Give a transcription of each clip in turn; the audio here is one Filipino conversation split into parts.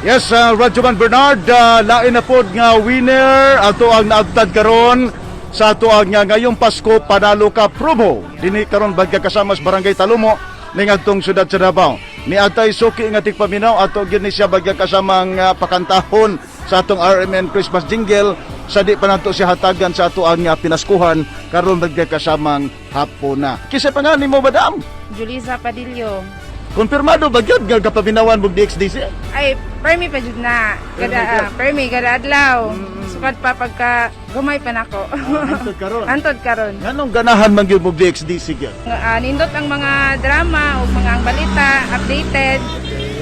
Yes, Radyoman Bernard, lain na pod nga winner ato ang naabtad karon sa ato ang ngayong Pasko panalo ka promo. Dini karon bagya kasama sa Barangay Talumo ning adtong syudad sa Davao. Ni atay suki nga tigpaminaw ato gyud ni siya bagya kasamang pakantahon sa atong RMN Christmas jingle sa di pa nato siya hatagan sa ato ang pinaskuhan karon bagya kasamang hapon na. Kisa pa nga nimo madam? Julissa Padillo. Konfirmado ba gyud nga kapaminawan mo DXDC? Ay, permi pa jud na. Permi kada adlaw. Sukad pa pagka gamay pa nako. Antod karon. Antod karon. Nganong ganahan man gyud mo DXDC gyud? Nindot ang mga drama o mga ang balita, updated.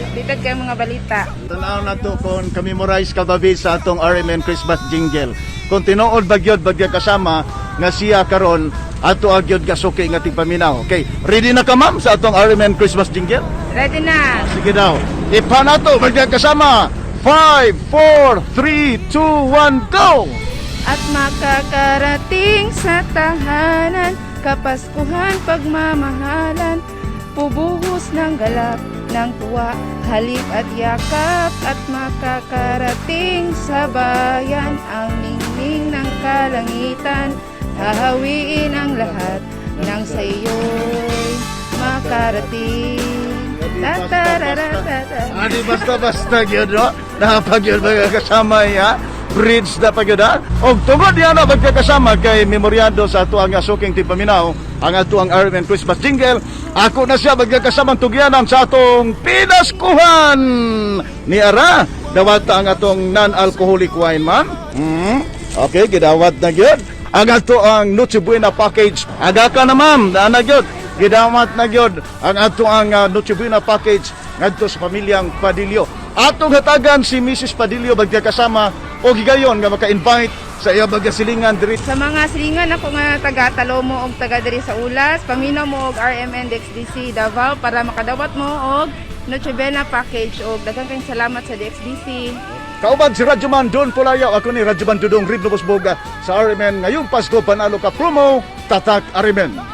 Updated kay mga balita. Tanaw na to kung kami-memorize ka ba sa atong RMN Christmas jingle. Kung tinuod ba gyud bagya kasama nga siya karon ato agyod gasuki nga tigpaminaw. Okay, ready na ka ma'am sa atong RMN Christmas jingle? Ready na. Sige daw. Ipa na to bagya kasama. 5, 4, 3, 2, 1, go! At makakarating sa tahanan, kapaskuhan, pagmamahalan, pubuhos ng galak, ng tuwa, halip at yakap, at makakarating sa bayan, ang ningning ng kalangitan, hahawiin ang lahat ng sayo'y makarating. Adi basta-basta gyud no? Napag yun mga kasama ya. Bridge na pag yun ha. O tungod yan na magkakasama kay memoryado sa ato ang suking tipaminaw ang ato ang RMN Christmas jingle. Ako na siya magkakasamang tugyanan sa atong pinaskuhan ni Ara. Dawat ang atong non-alcoholic wine ma'am. Okay, gidawat na gyud. Ang ato ang Noche Buena package. Aga ka na ma'am, na gyud. Gidawat na gyud ang ato ang Noche Buena package ngadto sa pamilyang Padillo. Atong hatagan si Mrs. Padillo bagya kasama o gigayon nga maka-invite sa iya bagya silingan diri. Sa mga silingan ako nga taga Talomo og taga diri sa Ulas, paminaw mo og RMN DXDC Davao para makadawat mo og Noche Buena package og daghang kayong salamat sa DXDC. Kauban si Radyoman Don Pulayaw, ako ni Radyoman Dudong Rid Lobos Boga sa RMN ngayong Pasko panalo ka promo Tatak RMN.